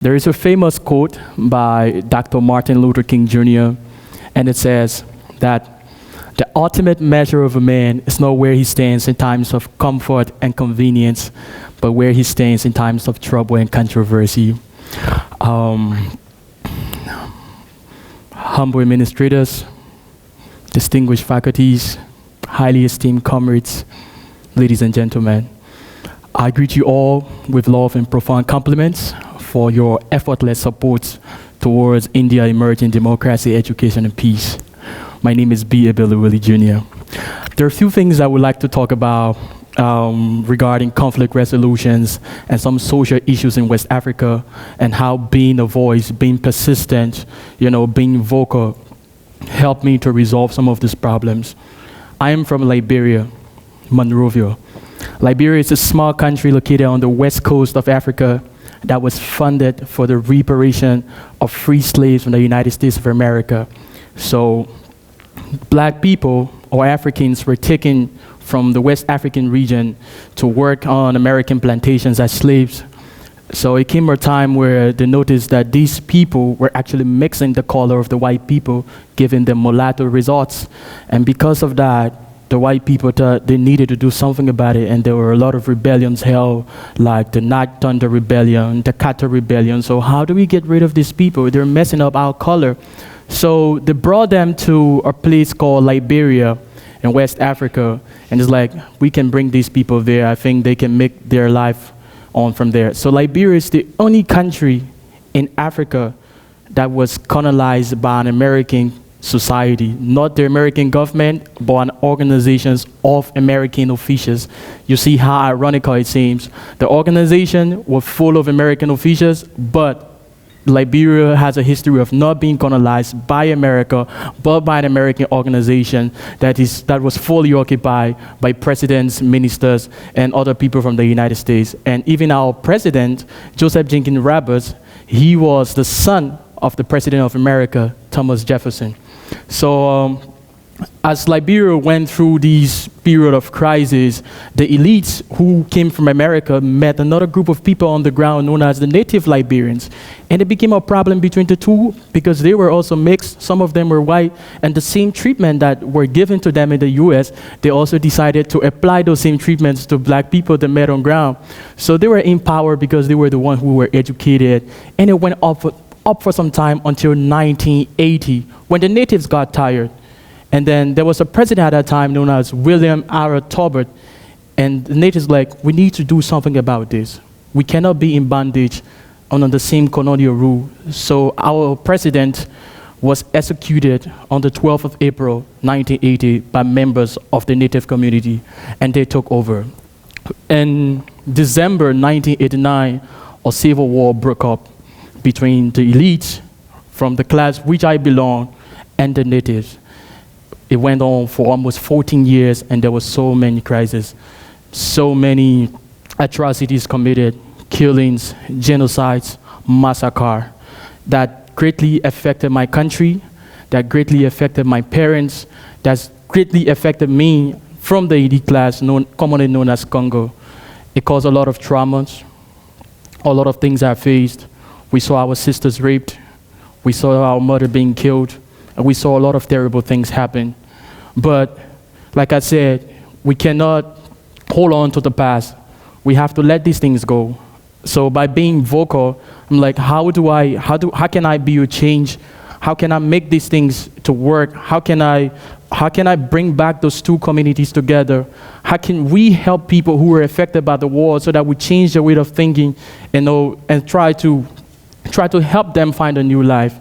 There is a famous quote by Dr. Martin Luther King Jr., and it says that the ultimate measure of a man is not where he stands in times of comfort and convenience, but where he stands in times of trouble and controversy. Humble administrators, distinguished faculties, highly esteemed comrades, ladies and gentlemen, I greet you all with love and profound compliments for your effortless support towards India emerging democracy, education, and peace. My name is Abel Learwellie Jr. There are a few things I would like to talk about regarding conflict resolutions and some social issues in West Africa, and how being a voice, being persistent, being vocal, helped me to resolve some of these problems. I am from Liberia, Monrovia. Liberia is a small country located on the west coast of Africa that was funded for the reparation of free slaves from the United States of America. So black people or Africans were taken from the West African region to work on American plantations as slaves. So it came a time where they noticed that these people were actually mixing the color of the white people, giving them mulatto results. And because of that, the white people thought they needed to do something about it, and there were a lot of rebellions held, like the Night Thunder Rebellion, the Kata Rebellion. So how do we get rid of these people? They're messing up our color. So they brought them to a place called Liberia in West Africa, and it's like, we can bring these people there. I think they can make their life on from there. So Liberia is the only country in Africa that was colonized by an American society, not the American government, but an organizations of American officials. You see how ironical it seems. The organization was full of American officials, but Liberia has a history of not being colonized by America, but by an American organization that was fully occupied by presidents, ministers, and other people from the United States. And even our president, Joseph Jenkins Roberts, he was the son of the President of America, Thomas Jefferson. So as Liberia went through this period of crisis, the elites who came from America met another group of people on the ground known as the native Liberians. And it became a problem between the two because they were also mixed. Some of them were white, and the same treatment that were given to them in the US, they also decided to apply those same treatments to black people they met on ground. So they were in power because they were the ones who were educated, and it went up for some time until 1980, when the natives got tired. And then there was a president at that time known as William R. Tolbert, and the natives were like, we need to do something about this. We cannot be in bondage under the same colonial rule. So our president was executed on the 12th of April, 1980 by members of the native community, and they took over. In December 1989, a civil war broke up between the elites from the class which I belong and the natives. It went on for almost 14 years, and there were so many crises, so many atrocities committed, killings, genocides, massacre, that greatly affected my country, that greatly affected my parents, that greatly affected me from the elite class, commonly known as Congo. It caused a lot of traumas, a lot of things I faced. We saw our sisters raped, we saw our mother being killed, and we saw a lot of terrible things happen. But like I said, we cannot hold on to the past. We have to let these things go. So by being vocal, I'm like, how can I be a change? How can I make these things to work? How can I bring back those two communities together? How can we help people who were affected by the war so that we change their way of thinking, and try to help them find a new life?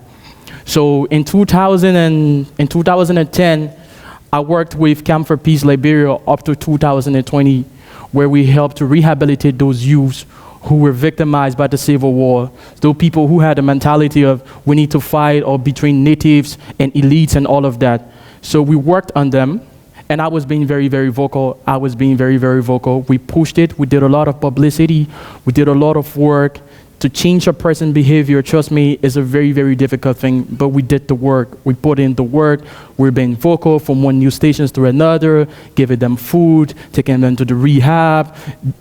So in 2010, I worked with Camp for Peace Liberia up to 2020, where we helped to rehabilitate those youths who were victimized by the Civil War, those people who had a mentality of we need to fight, or between natives and elites and all of that. So we worked on them, and I was being very, very vocal. We pushed it. We did a lot of publicity. We did a lot of work To change a person's behavior, trust me, is a very, very difficult thing, but we did the work. We put in the work. We're being vocal from one news station to another, giving them food, taking them to the rehab,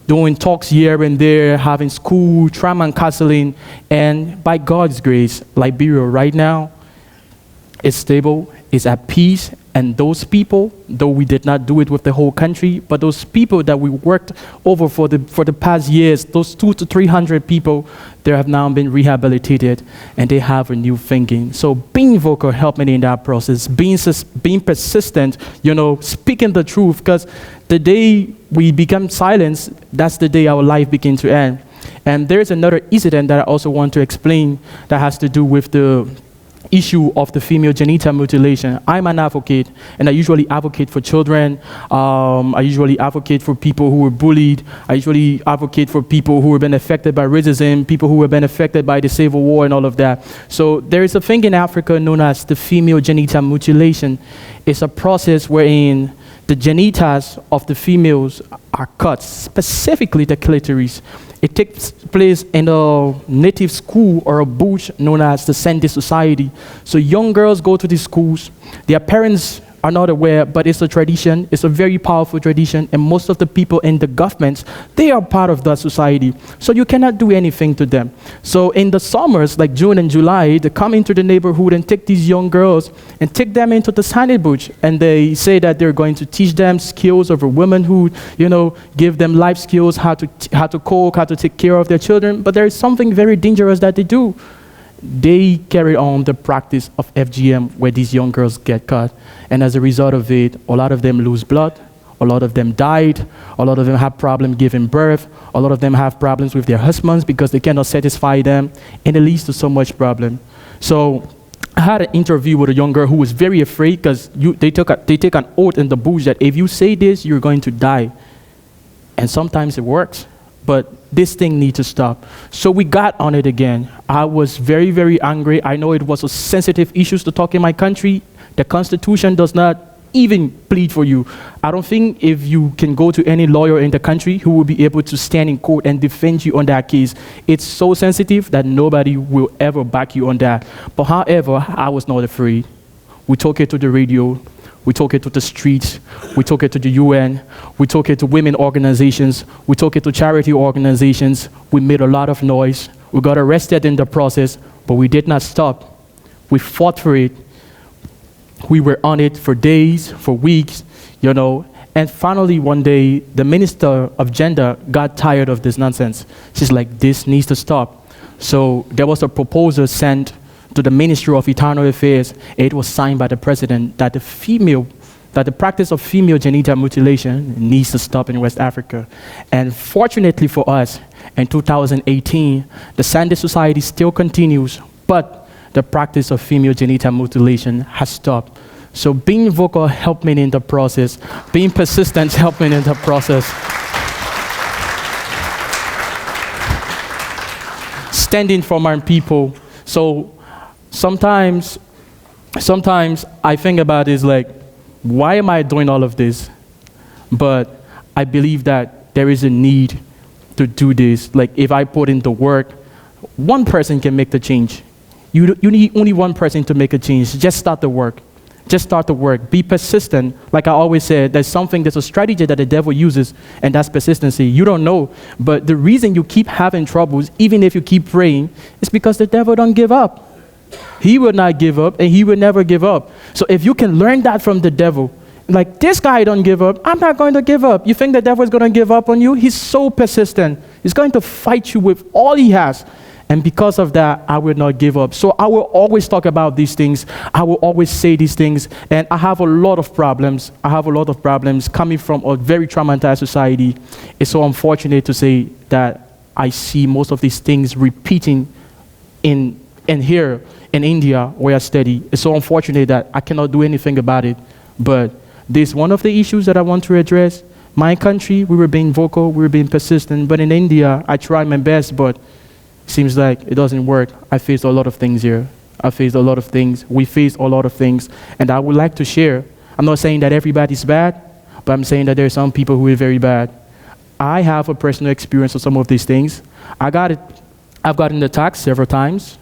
doing talks here and there, having school, trauma and counseling. And by God's grace, Liberia right now is stable, is at peace. And those people, though we did not do it with the whole country, but those people that we worked over for the past years, those 200 to 300 people, they have now been rehabilitated and they have a new thinking. So being vocal helped me in that process, being persistent, speaking the truth, because the day we become silent, that's the day our life begins to end. And there's another incident that I also want to explain that has to do with the issue of the female genital mutilation. I'm an advocate, and I usually advocate for children. I usually advocate for people who were bullied. I usually advocate for people who have been affected by racism, people who have been affected by the Civil War and all of that. So there is a thing in Africa known as the female genital mutilation. It's a process wherein the genitals of the females are cut, specifically the clitoris. It takes place in a native school or a bush known as the Sunday Society. So young girls go to these schools. Their parents are not aware, but it's a tradition. It's a very powerful tradition, and most of the people in the governments, they are part of that society. So you cannot do anything to them. So in the summers, like June and July, they come into the neighborhood and take these young girls and take them into the Sunday bush, and they say that they're going to teach them skills of womanhood, give them life skills, how to cook, how to take care of their children. But there is something very dangerous that they do. They carry on the practice of FGM where these young girls get cut. And as a result of it, a lot of them lose blood, a lot of them died, a lot of them have problems giving birth, a lot of them have problems with their husbands because they cannot satisfy them, and it leads to so much problem. So I had an interview with a young girl who was very afraid because they take an oath in the bush that if you say this, you're going to die. And sometimes it works. But this thing needs to stop. So we got on it again. I was very, very angry. I know it was a sensitive issue to talk in my country. The Constitution does not even plead for you. I don't think if you can go to any lawyer in the country who will be able to stand in court and defend you on that case. It's so sensitive that nobody will ever back you on that. But however, I was not afraid. We took it to the radio. We took it to the streets. We took it to the UN. We took it to women organizations. We took it to charity organizations. We made a lot of noise. We got arrested in the process, but we did not stop. We fought for it. We were on it for days, for weeks, And finally, one day, the Minister of Gender got tired of this nonsense. She's like, this needs to stop. So there was a proposal sent to the Ministry of Internal Affairs. It was signed by the President that the practice of female genital mutilation needs to stop in West Africa. And fortunately for us, in 2018, the Sunday Society still continues, but the practice of female genital mutilation has stopped. So being vocal helped me in the process. Being persistent helped me in the process. Standing for my people. So sometimes I think about it like, why am I doing all of this? But I believe that there is a need to do this. Like if I put in the work, one person can make the change. You need only one person to make a change. Just start the work. Just start the work. Be persistent. Like I always said, there's a strategy that the devil uses, and that's persistency. You don't know, but the reason you keep having troubles, even if you keep praying, is because the devil don't give up. He will not give up, and he will never give up. So if you can learn that from the devil, like this guy don't give up, I'm not going to give up. You think the devil is going to give up on you? He's so persistent. He's going to fight you with all he has. And because of that, I will not give up. So I will always talk about these things. I will always say these things. And I have a lot of problems. I have a lot of problems coming from a very traumatized society. It's so unfortunate to say that I see most of these things repeating in here in India where I study. It's so unfortunate that I cannot do anything about it. But this is one of the issues that I want to address. My country, we were being vocal, we were being persistent. But in India, I tried my best, but seems like it doesn't work. I faced a lot of things here. I faced a lot of things. We faced a lot of things. And I would like to share. I'm not saying that everybody's bad, but I'm saying that there are some people who are very bad. I have a personal experience with some of these things. I got I've gotten attacked several times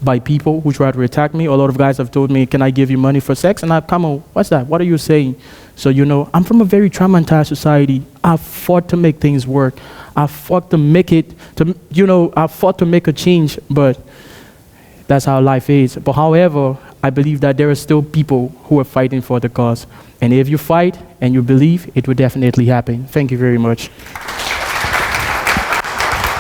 by people who try to attack me. A lot of guys have told me, can I give you money for sex? And I've come on, what's that? What are you saying? So, you know, I'm from a very traumatized society. I fought to make things work. I fought to make it, I fought to make a change, but that's how life is. But however, I believe that there are still people who are fighting for the cause. And if you fight and you believe, it will definitely happen. Thank you very much.